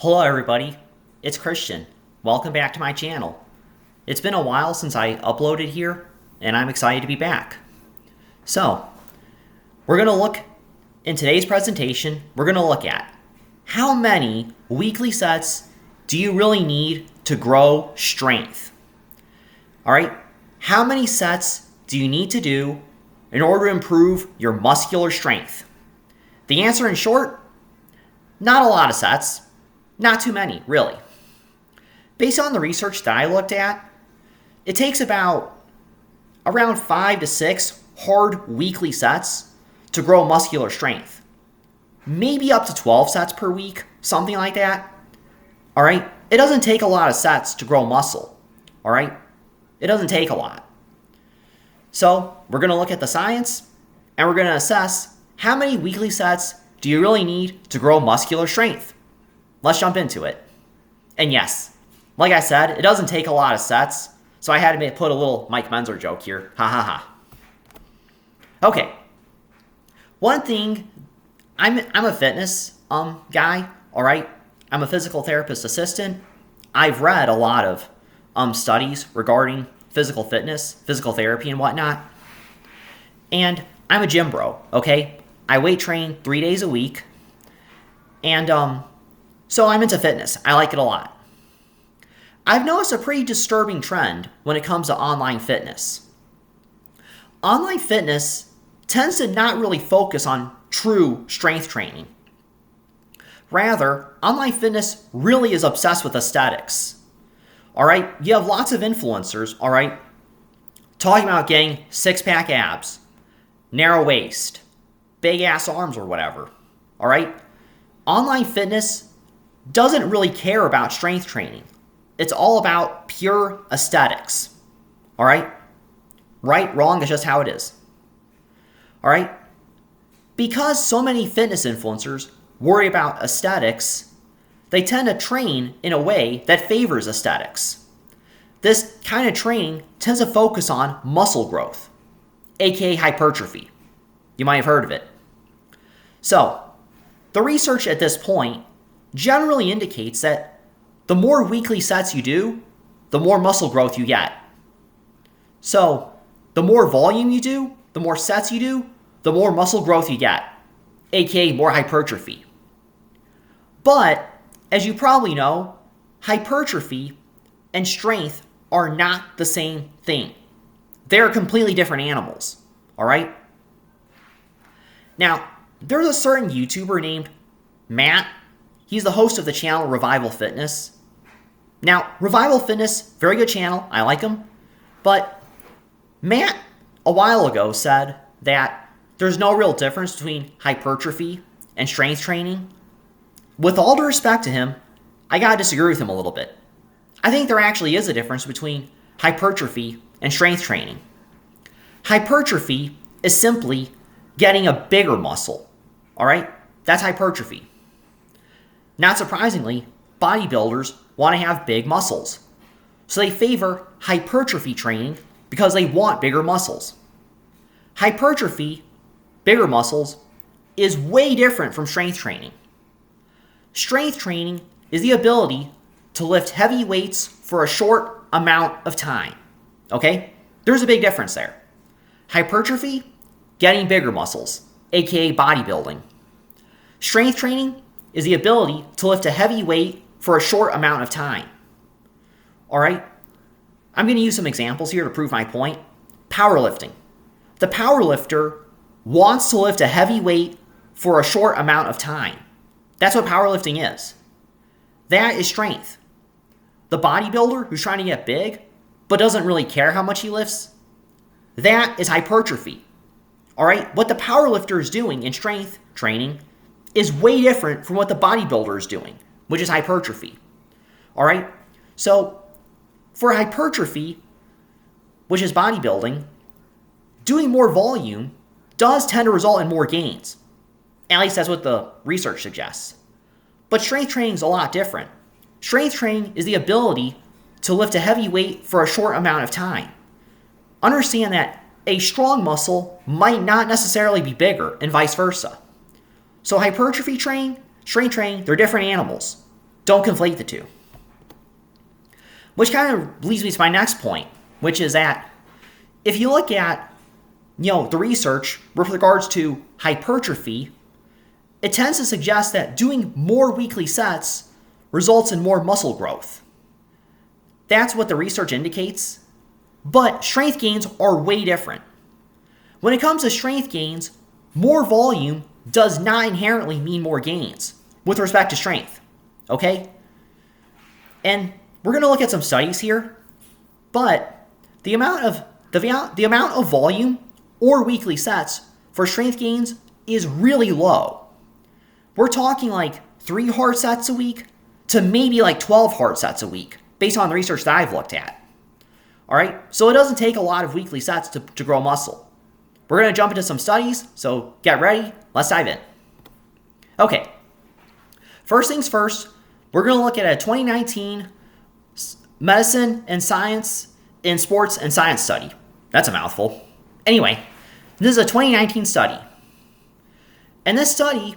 Hello everybody, it's Christian. Welcome back to my channel. It's been a while since I uploaded here, and I'm excited to be back. So, we're going to look, in today's presentation, we're going to look at how many weekly sets do you really need to grow strength? Alright, how many sets do you need to do in order to improve your muscular strength? The answer in short, not a lot of sets. Not too many, really. Based on the research that I looked at, it takes around 5 to 6 hard weekly sets to grow muscular strength. Maybe up to 12 sets per week, something like that. Alright? It doesn't take a lot of sets to grow muscle. Alright? It doesn't take a lot. So, we're going to look at the science, and we're going to assess how many weekly sets do you really need to grow muscular strength. Let's jump into it. And yes, like I said, it doesn't take a lot of sets, so I had to put a little Mike Menzer joke here. Ha ha ha. Okay. One thing, I'm a fitness guy, alright? I'm a physical therapist assistant. I've read a lot of studies regarding physical fitness, physical therapy, and whatnot. And I'm a gym bro, okay? I weight train 3 days a week. And so I'm into fitness. I like it a lot. I've noticed a pretty disturbing trend when it comes to online fitness. Online fitness tends to not really focus on true strength training. Rather, online fitness really is obsessed with aesthetics. Alright, you have lots of influencers, alright, talking about getting six-pack abs, narrow waist, big ass arms or whatever. Alright? Online fitness doesn't really care about strength training. It's all about pure aesthetics. Alright? Right, wrong is just how it is. Alright? Because so many fitness influencers worry about aesthetics, they tend to train in a way that favors aesthetics. This kind of training tends to focus on muscle growth, aka hypertrophy. You might have heard of it. So, the research at this point generally indicates that the more weekly sets you do, the more muscle growth you get. So, the more volume you do, the more sets you do, the more muscle growth you get, aka more hypertrophy. But, as you probably know, hypertrophy and strength are not the same thing. They're completely different animals, alright? Now, there's a certain YouTuber named Matt. He's the host of the channel Revival Fitness. Now, Revival Fitness, very good channel. I like him. But Matt, a while ago, said that there's no real difference between hypertrophy and strength training. With all due respect to him, I gotta disagree with him a little bit. I think there actually is a difference between hypertrophy and strength training. Hypertrophy is simply getting a bigger muscle. Alright? That's hypertrophy. Not surprisingly, bodybuilders want to have big muscles. So they favor hypertrophy training because they want bigger muscles. Hypertrophy, bigger muscles, is way different from strength training. Strength training is the ability to lift heavy weights for a short amount of time. Okay? There's a big difference there. Hypertrophy, getting bigger muscles, aka bodybuilding. Strength training is the ability to lift a heavy weight for a short amount of time. Alright? I'm going to use some examples here to prove my point. Powerlifting. The powerlifter wants to lift a heavy weight for a short amount of time. That's what powerlifting is. That is strength. The bodybuilder who's trying to get big, but doesn't really care how much he lifts, that is hypertrophy. Alright? What the powerlifter is doing in strength training is way different from what the bodybuilder is doing, which is hypertrophy. Alright? So, for hypertrophy, which is bodybuilding, doing more volume does tend to result in more gains. At least that's what the research suggests. But strength training is a lot different. Strength training is the ability to lift a heavy weight for a short amount of time. Understand that a strong muscle might not necessarily be bigger and vice versa. So hypertrophy training, strength training, they're different animals. Don't conflate the two. Which kind of leads me to my next point, which is that if you look at, the research with regards to hypertrophy, it tends to suggest that doing more weekly sets results in more muscle growth. That's what the research indicates, but strength gains are way different. When it comes to strength gains, more volume does not inherently mean more gains with respect to strength, okay? And we're going to look at some studies here, but the amount of volume or weekly sets for strength gains is really low. We're talking like 3 hard sets a week to maybe like 12 hard sets a week based on the research that I've looked at. All right, so it doesn't take a lot of weekly sets to grow muscle. We're going to jump into some studies, so get ready. Let's dive in. Okay, first things first, we're going to look at a 2019 Medicine and Science in Sports and Science study. That's a mouthful. Anyway, this is a 2019 study. And this study,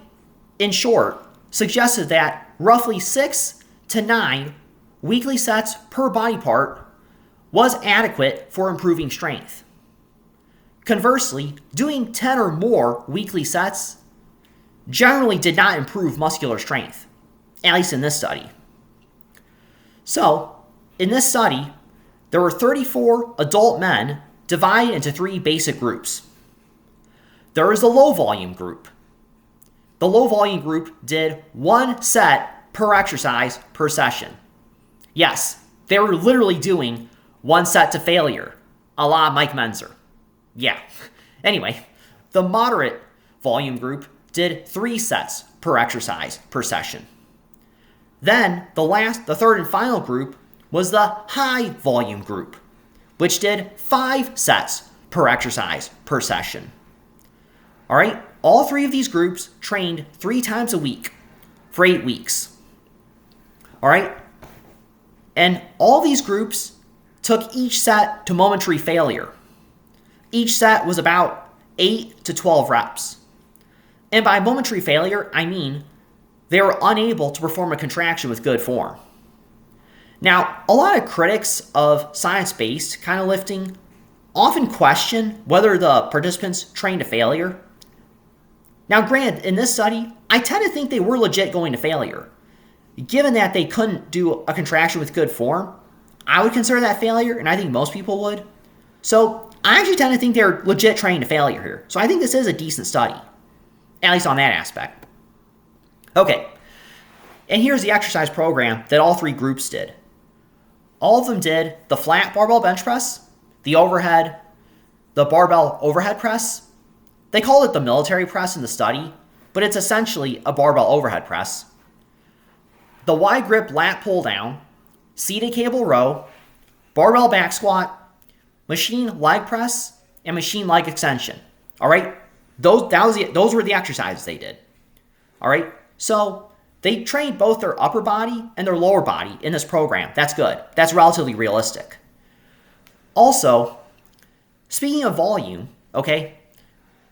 in short, suggested that roughly 6 to 9 weekly sets per body part was adequate for improving strength. Conversely, doing 10 or more weekly sets generally did not improve muscular strength, at least in this study. So, in this study, there were 34 adult men divided into 3 basic groups. There was the low volume group. The low volume group did 1 set per exercise per session. Yes, they were literally doing 1 set to failure, a la Mike Menzer. Yeah. Anyway, the moderate volume group did 3 sets per exercise per session. Then the third and final group was the high volume group, which did 5 sets per exercise per session. All right, all 3 of these groups trained 3 times a week for 8 weeks. All right, and all these groups took each set to momentary failure. Each set was about 8 to 12 reps. And by momentary failure, I mean they were unable to perform a contraction with good form. Now, a lot of critics of science-based kind of lifting often question whether the participants trained to failure. Now, granted, in this study, I tend to think they were legit going to failure. Given that they couldn't do a contraction with good form, I would consider that failure, and I think most people would. So, I actually tend to think they're legit trained to failure here. So, I think this is a decent study, at least on that aspect. Okay, and here's the exercise program that all 3 groups did. All of them did the flat barbell bench press, the barbell overhead press. They called it the military press in the study, but it's essentially a barbell overhead press. The wide grip lat pull down, seated cable row, barbell back squat, machine leg press, and machine leg extension. All right, those were the exercises they did. All right, so they trained both their upper body and their lower body in this program. That's good. That's relatively realistic. Also, speaking of volume, okay,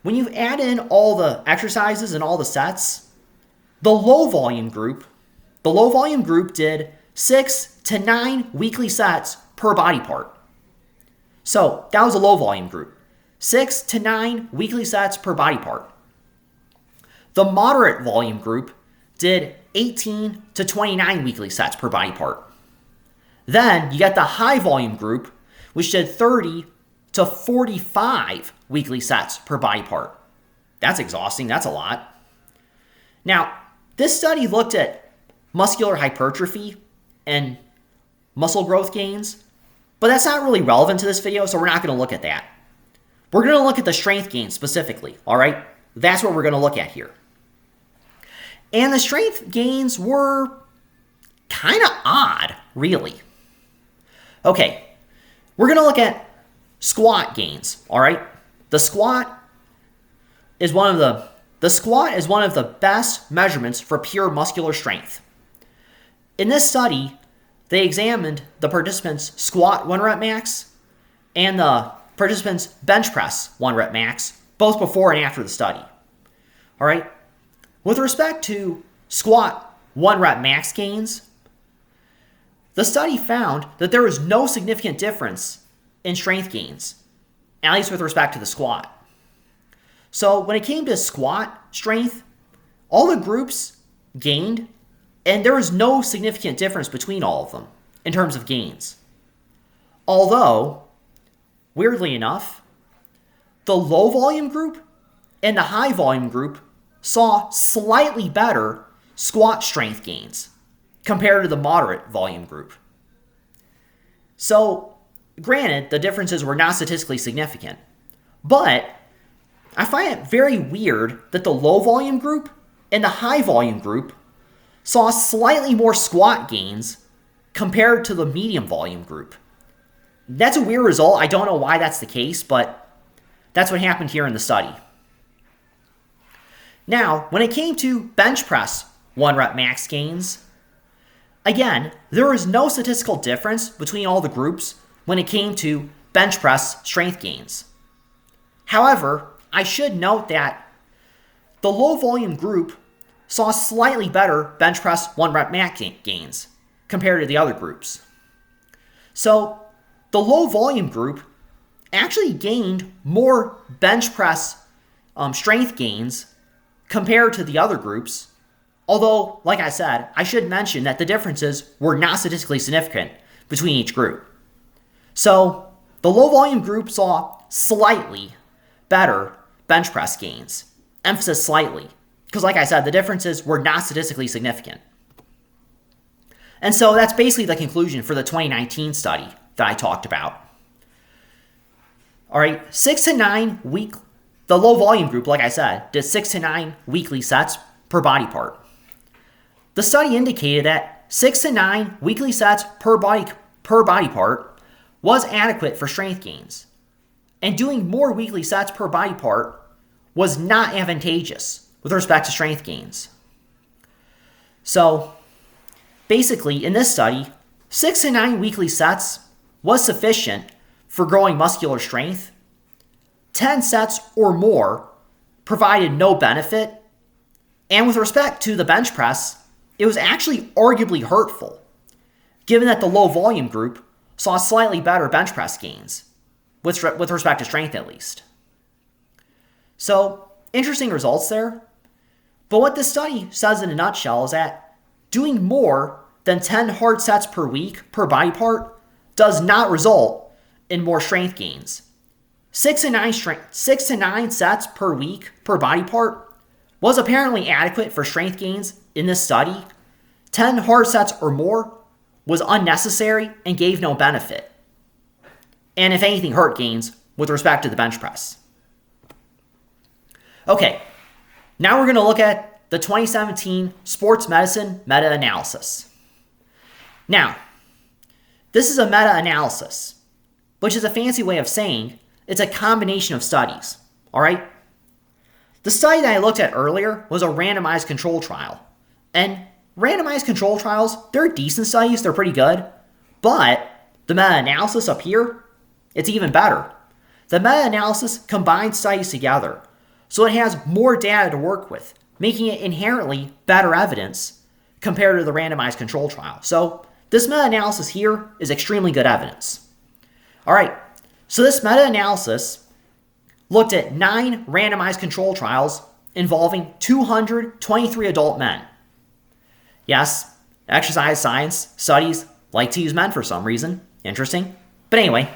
when you add in all the exercises and all the sets, the low volume group did 6 to 9 weekly sets per body part. So that was a low volume group. 6 to 9 weekly sets per body part. The moderate volume group did 18 to 29 weekly sets per body part. Then you got the high volume group, which did 30 to 45 weekly sets per body part. That's exhausting. That's a lot. Now, this study looked at muscular hypertrophy and muscle growth gains, but that's not really relevant to this video, so we're not going to look at that. We're going to look at the strength gains specifically, all right? That's what we're going to look at here. And the strength gains were kind of odd, really. Okay, we're going to look at squat gains, all right? The squat is one of the best measurements for pure muscular strength. In this study, they examined the participants' squat 1 rep max and the participants' bench press 1 rep max, both before and after the study. All right? With respect to squat 1 rep max gains, the study found that there was no significant difference in strength gains, at least with respect to the squat. So when it came to squat strength, all the groups gained, and there was no significant difference between all of them in terms of gains. Although, weirdly enough, the low volume group and the high volume group saw slightly better squat strength gains compared to the moderate volume group. So, granted, the differences were not statistically significant, but I find it very weird that the low volume group and the high volume group saw slightly more squat gains compared to the medium volume group. That's a weird result. I don't know why that's the case, but that's what happened here in the study. Now, when it came to bench press 1 rep max gains, again, there was no statistical difference between all the groups when it came to bench press strength gains. However, I should note that the low volume group saw slightly better bench press 1 rep max gains compared to the other groups. So, the low volume group actually gained more bench press strength gains compared to the other groups. Although, like I said, I should mention that the differences were not statistically significant between each group. So, the low volume group saw slightly better bench press gains. Emphasis slightly. Because like I said, the differences were not statistically significant. And so that's basically the conclusion for the 2019 study that I talked about. All right, 6 to 9 week. The low volume group, like I said, did 6 to 9 weekly sets per body part. The study indicated that 6 to 9 weekly sets per body part was adequate for strength gains, and doing more weekly sets per body part was not advantageous with respect to strength gains. So, basically, in this study, 6 to 9 weekly sets was sufficient for growing muscular strength. 10 sets or more provided no benefit, and with respect to the bench press, it was actually arguably hurtful, given that the low volume group saw slightly better bench press gains, with respect to strength at least. So, interesting results there. But what this study says in a nutshell is that doing more than 10 hard sets per week per body part does not result in more strength gains. 6 to 9 sets per week per body part was apparently adequate for strength gains in this study. 10 hard sets or more was unnecessary and gave no benefit. And if anything, hurt gains with respect to the bench press. Okay, now we're going to look at the 2017 sports medicine meta-analysis. Now, this is a meta-analysis, which is a fancy way of saying it's a combination of studies, all right? The study that I looked at earlier was a randomized control trial. And randomized control trials, they're decent studies, they're pretty good. But the meta-analysis up here, it's even better. The meta-analysis combines studies together, so it has more data to work with, making it inherently better evidence compared to the randomized control trial. So this meta-analysis here is extremely good evidence. All right, so this meta-analysis looked at 9 randomized control trials involving 223 adult men. Yes, exercise science studies like to use men for some reason. Interesting. But anyway,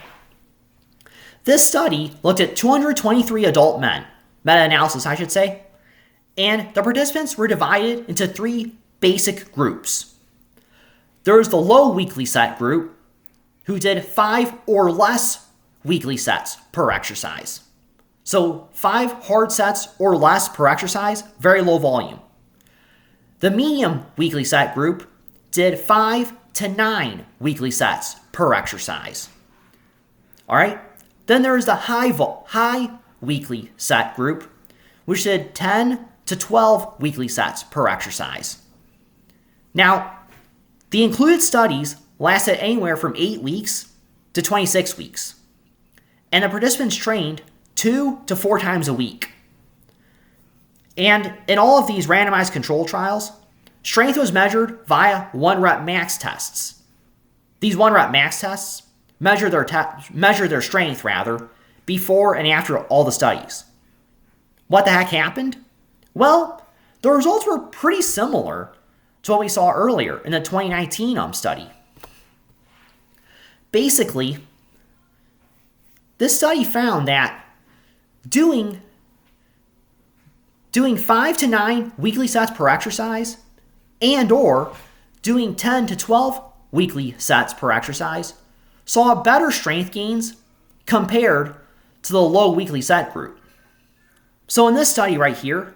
this study looked at 223 adult men, meta-analysis I should say, and the participants were divided into 3 basic groups. There was the low weekly set group, who did 5 or less weekly sets per exercise. So 5 hard sets or less per exercise, very low volume. The medium weekly set group did 5 to 9 weekly sets per exercise. All right. Then there is the high weekly set group, which did 10 to 12 weekly sets per exercise. Now, the included studies lasted anywhere from 8 weeks to 26 weeks, and the participants trained 2 to 4 times a week. And in all of these randomized control trials, strength was measured via 1 rep max tests. these 1-rep max tests measure their strength before and after all the studies. What the heck happened? Well, the results were pretty similar to what we saw earlier in the 2019 study. Basically, this study found that doing 5 to 9 weekly sets per exercise and or doing 10 to 12 weekly sets per exercise saw better strength gains compared to the low weekly set group. So in this study right here,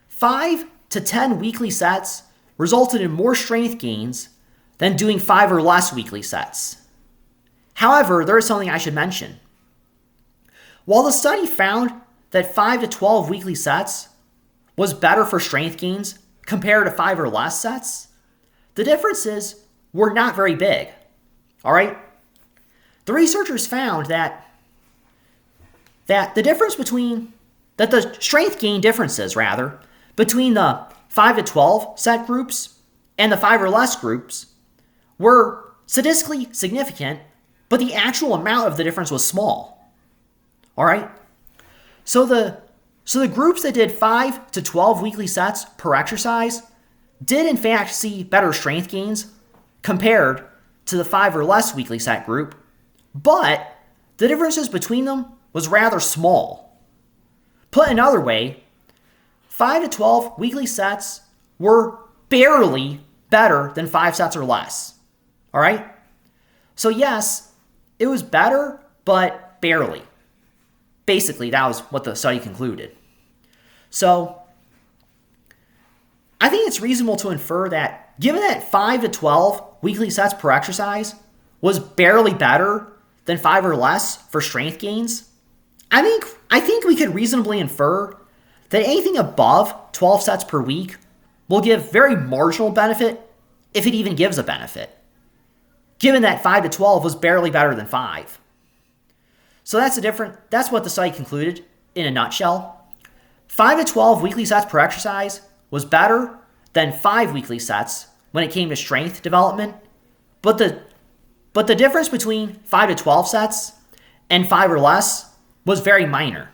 5 to 10 weekly sets resulted in more strength gains than doing 5 or less weekly sets. However, there is something I should mention. While the study found that 5 to 12 weekly sets was better for strength gains compared to 5 or less sets, the differences were not very big. All right? The researchers found that the strength gain differences between the 5 to 12 set groups and the 5 or less groups were statistically significant, but the actual amount of the difference was small. All right? So the groups that did 5 to 12 weekly sets per exercise did in fact see better strength gains compared to the 5 or less weekly set group, but the differences between them was rather small. Put another way, 5 to 12 weekly sets were barely better than 5 sets or less. All right? So yes, it was better, but barely. Basically, that was what the study concluded. So I think it's reasonable to infer that given that 5 to 12 weekly sets per exercise was barely better than 5 or less for strength gains, I think we could reasonably infer that anything above 12 sets per week will give very marginal benefit, if it even gives a benefit, given that 5 to 12 was barely better than 5. So that's what the study concluded in a nutshell. 5 to 12 weekly sets per exercise was better than 5 weekly sets when it came to strength development, but the difference between 5 to 12 sets and 5 or less was very minor.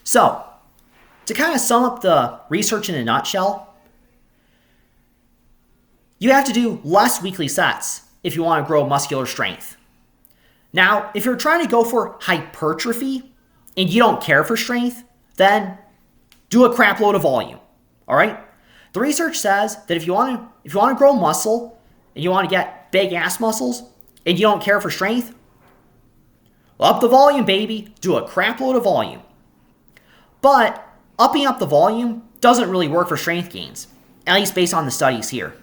So, to kind of sum up the research in a nutshell, you have to do less weekly sets if you want to grow muscular strength. Now, if you're trying to go for hypertrophy and you don't care for strength, then do a crap load of volume. All right? The research says that if you want to grow muscle and you want to get big ass muscles and you don't care for strength, up the volume, baby. Do a crap load of volume. But upping up the volume doesn't really work for strength gains, at least based on the studies here.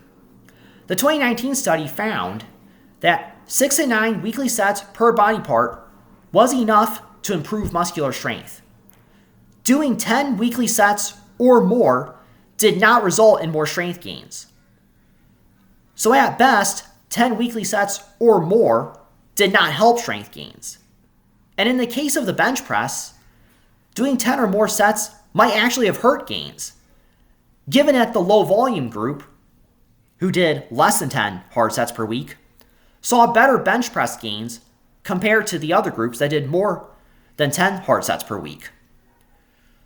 The 2019 study found that 6 and 9 weekly sets per body part was enough to improve muscular strength. Doing 10 weekly sets or more did not result in more strength gains. So at best, 10 weekly sets or more did not help strength gains. And in the case of the bench press, doing 10 or more sets might actually have hurt gains, given that the low volume group, who did less than 10 hard sets per week, saw better bench press gains compared to the other groups that did more than 10 hard sets per week.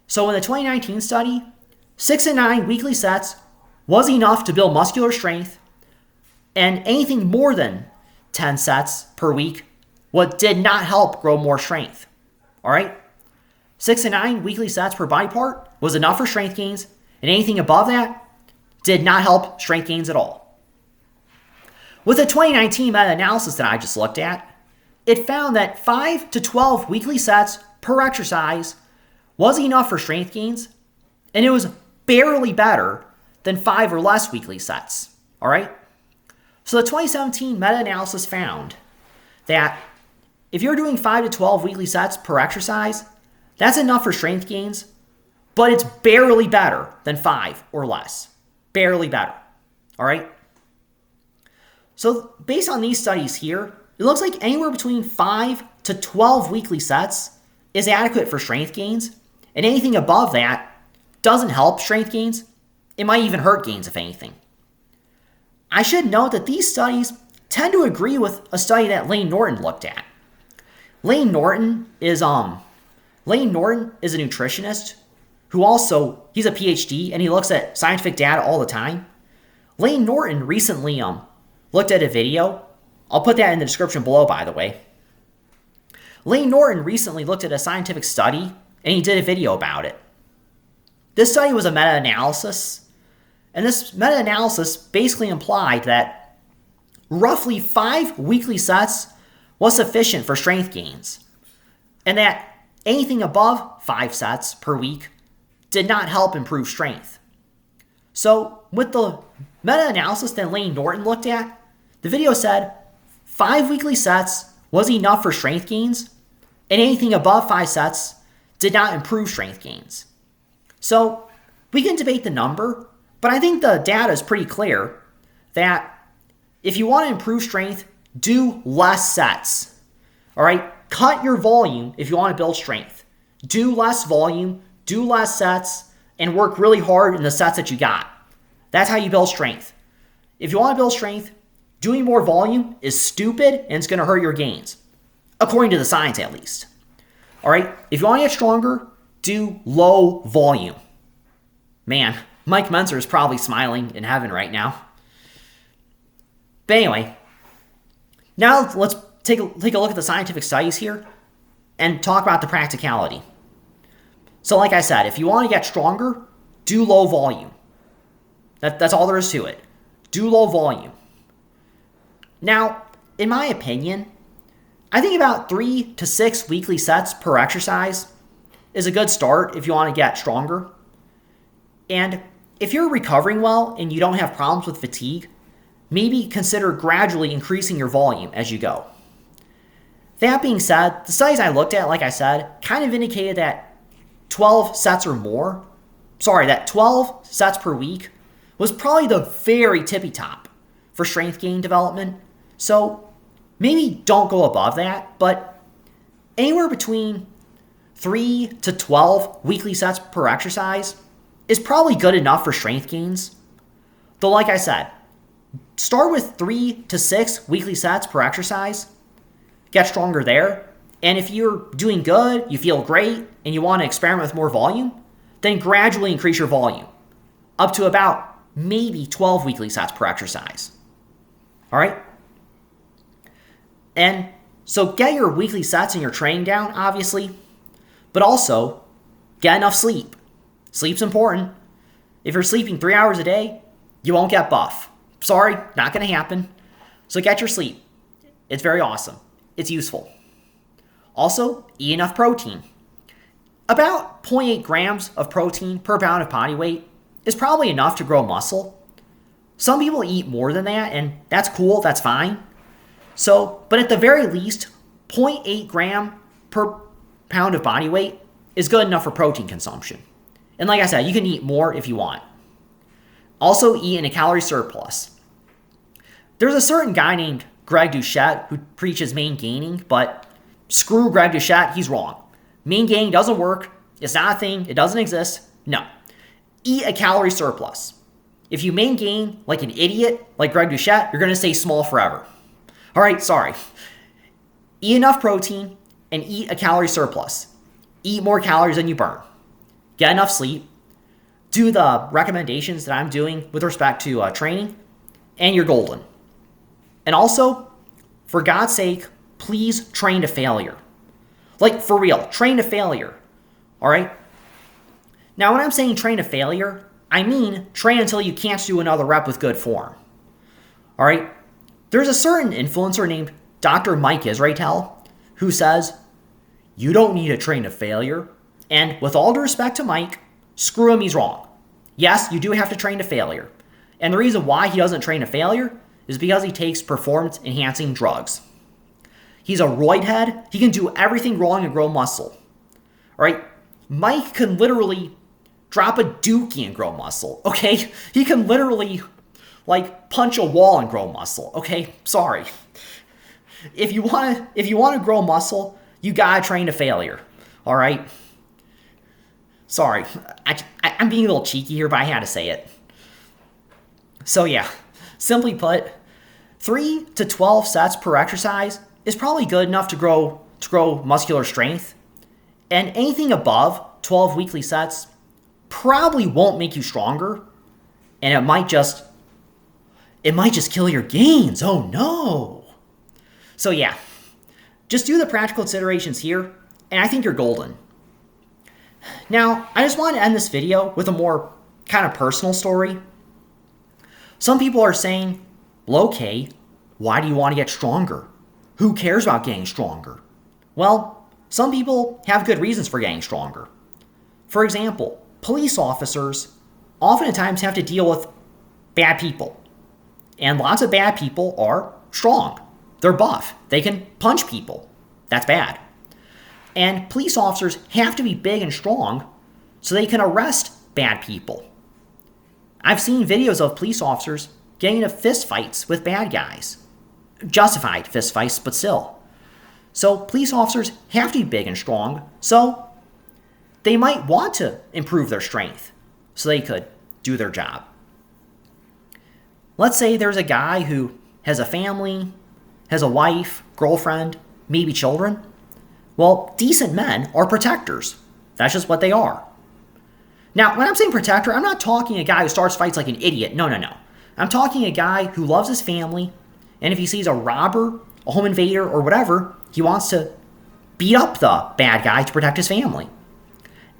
So in the 2019 study, 6 and 9 weekly sets was enough to build muscular strength, and anything more than 10 sets per week did not help grow more strength. All right? 6 and 9 weekly sets per body part was enough for strength gains, and anything above that did not help strength gains at all. With the 2019 meta-analysis that I just looked at, it found that 5 to 12 weekly sets per exercise was enough for strength gains, and it was barely better than 5 or less weekly sets. All right? So the 2017 meta-analysis found that if you're doing 5 to 12 weekly sets per exercise, that's enough for strength gains, but it's barely better than 5 or less. Barely better. All right? So based on these studies here, it looks like anywhere between 5 to 12 weekly sets is adequate for strength gains, and anything above that doesn't help strength gains. It might even hurt gains, if anything. I should note that these studies tend to agree with a study that Lane Norton looked at. Lane Norton is a nutritionist who also, he's a PhD and he looks at scientific data all the time. Lane Norton recently looked at a video. I'll put that in the description below, by the way. Lane Norton recently looked at a scientific study and he did a video about it. This study was a meta-analysis, and this meta-analysis basically implied that roughly 5 weekly sets was sufficient for strength gains, and that anything above 5 sets per week did not help improve strength. So with the meta-analysis that Lane Norton looked at, the video said 5 weekly sets was enough for strength gains, and anything above 5 sets did not improve strength gains. So we can debate the number, but I think the data is pretty clear that if you want to improve strength, do less sets. All right, cut your volume if you want to build strength. Do less volume, do less sets, and work really hard in the sets that you got. That's how you build strength. If you want to build strength, doing more volume is stupid and it's going to hurt your gains, according to the science at least. All right, if you want to get stronger, do low volume. Man, Mike Menzer is probably smiling in heaven right now. But anyway, now let's take a look at the scientific studies here and talk about the practicality. So like I said, if you want to get stronger, do low volume. That's all there is to it. Do low volume. Now, in my opinion, I think about 3 to 6 weekly sets per exercise is a good start if you want to get stronger. And if you're recovering well and you don't have problems with fatigue, maybe consider gradually increasing your volume as you go. That being said, the studies I looked at, like I said, kind of indicated that 12 sets per week was probably the very tippy top for strength gain development. So maybe don't go above that, but anywhere between 3 to 12 weekly sets per exercise is probably good enough for strength gains. Though like I said, start with 3 to 6 weekly sets per exercise, get stronger there, and if you're doing good, you feel great, and you want to experiment with more volume, then gradually increase your volume up to about maybe 12 weekly sets per exercise. All right? And so get your weekly sets and your training down, obviously, but also get enough sleep. Sleep's important. If you're sleeping 3 hours a day, you won't get buff. Sorry, not going to happen. So get your sleep. It's very awesome. It's useful. Also, eat enough protein. About 0.8 grams of protein per pound of body weight is probably enough to grow muscle. Some people eat more than that, and that's cool, that's fine. So, but at the very least, 0.8 gram per pound of body weight is good enough for protein consumption. And like I said, you can eat more if you want. Also, eat in a calorie surplus. There's a certain guy named Greg Duchette who preaches main gaining, but screw Greg Duchette, he's wrong. Main gaining doesn't work. It's not a thing. It doesn't exist. No. Eat a calorie surplus. If you main gain like an idiot, like Greg Duchette, you're going to stay small forever. All right, sorry. Eat enough protein and eat a calorie surplus. Eat more calories than you burn. Get enough sleep. Do the recommendations that I'm doing with respect to training, and you're golden. And also, for God's sake, please train to failure. Like, for real, train to failure. All right? Now, when I'm saying train to failure, I mean train until you can't do another rep with good form. All right? There's a certain influencer named Dr. Mike Israetel who says, you don't need to train to failure. And with all due respect to Mike, screw him, he's wrong. Yes, you do have to train to failure. And the reason why he doesn't train to failure is because he takes performance-enhancing drugs. He's a roid head. He can do everything wrong and grow muscle. All right? Mike can literally drop a dookie and grow muscle, okay? He can literally, punch a wall and grow muscle, okay? Sorry. If you want to grow muscle, you gotta train to failure, all right? Sorry. I'm being a little cheeky here, but I had to say it. So yeah. Simply put, 3 to 12 sets per exercise is probably good enough to grow muscular strength. And anything above 12 weekly sets probably won't make you stronger. And it might just kill your gains. Oh no. So yeah, just do the practical considerations here, and I think you're golden. Now, I just want to end this video with a more kind of personal story. Some people are saying, well, okay, why do you want to get stronger? Who cares about getting stronger? Well, some people have good reasons for getting stronger. For example, police officers oftentimes have to deal with bad people. And lots of bad people are strong. They're buff. They can punch people. That's bad. And police officers have to be big and strong so they can arrest bad people. I've seen videos of police officers getting into fist fights with bad guys. Justified fist fights, but still. So police officers have to be big and strong, so they might want to improve their strength so they could do their job. Let's say there's a guy who has a family, has a wife, girlfriend, maybe children. Well, decent men are protectors. That's just what they are. Now, when I'm saying protector, I'm not talking a guy who starts fights like an idiot. No. I'm talking a guy who loves his family, and if he sees a robber, a home invader, or whatever, he wants to beat up the bad guy to protect his family.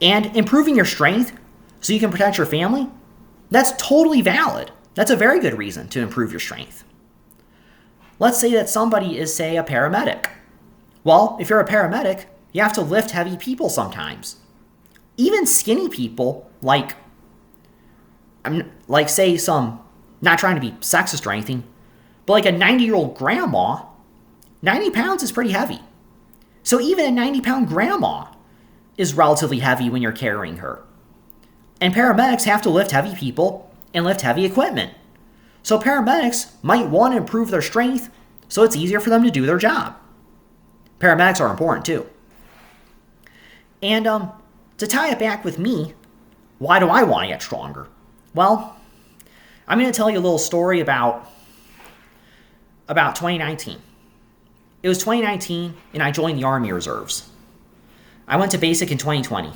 And improving your strength so you can protect your family, that's totally valid. That's a very good reason to improve your strength. Let's say that somebody is, say, a paramedic. Well, if you're a paramedic, you have to lift heavy people sometimes. Even skinny people, like say some, not trying to be sexist or anything, but like a 90-year-old grandma, 90 pounds is pretty heavy. So even a 90-pound grandma is relatively heavy when you're carrying her. And paramedics have to lift heavy people and lift heavy equipment. So paramedics might want to improve their strength so it's easier for them to do their job. Paramedics are important too. And to tie it back with me, why do I want to get stronger? Well, I'm going to tell you a little story about 2019. It was 2019 and I joined the Army Reserves. I went to basic in 2020.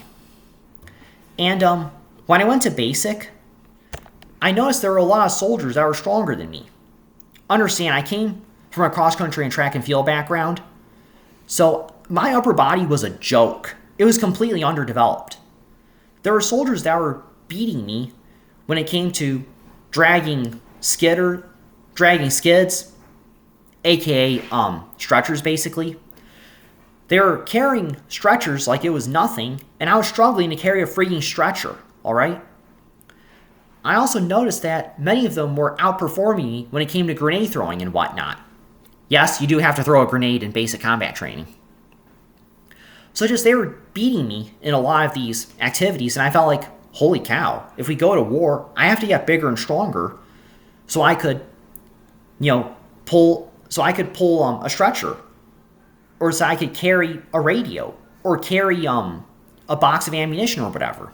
And when I went to basic, I noticed there were a lot of soldiers that were stronger than me. Understand, I came from a cross-country and track and field background, so my upper body was a joke. It was completely underdeveloped. There were soldiers that were beating me when it came to dragging skids, aka stretchers basically. They were carrying stretchers like it was nothing, and I was struggling to carry a freaking stretcher, alright? I also noticed that many of them were outperforming me when it came to grenade throwing and whatnot. Yes, you do have to throw a grenade in basic combat training. So just they were beating me in a lot of these activities, and I felt like, holy cow, if we go to war, I have to get bigger and stronger so I could, pull a stretcher, or so I could carry a radio, or carry a box of ammunition or whatever.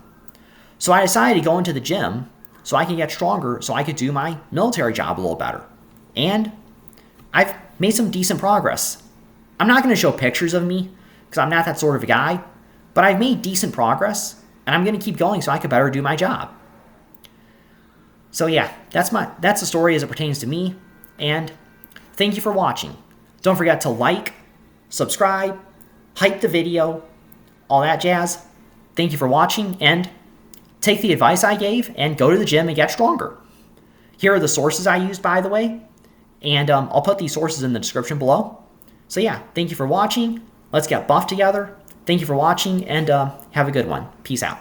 So I decided to go into the gym so I can get stronger, so I could do my military job a little better. And I've made some decent progress. I'm not going to show pictures of me, because I'm not that sort of a guy, but I've made decent progress, and I'm going to keep going so I could better do my job. So yeah, that's the story as it pertains to me, and thank you for watching. Don't forget to like, subscribe, hype the video, all that jazz. Thank you for watching, and take the advice I gave and go to the gym and get stronger. Here are the sources I used, by the way, and I'll put these sources in the description below. So yeah, thank you for watching. Let's get buff together. Thank you for watching, and have a good one. Peace out.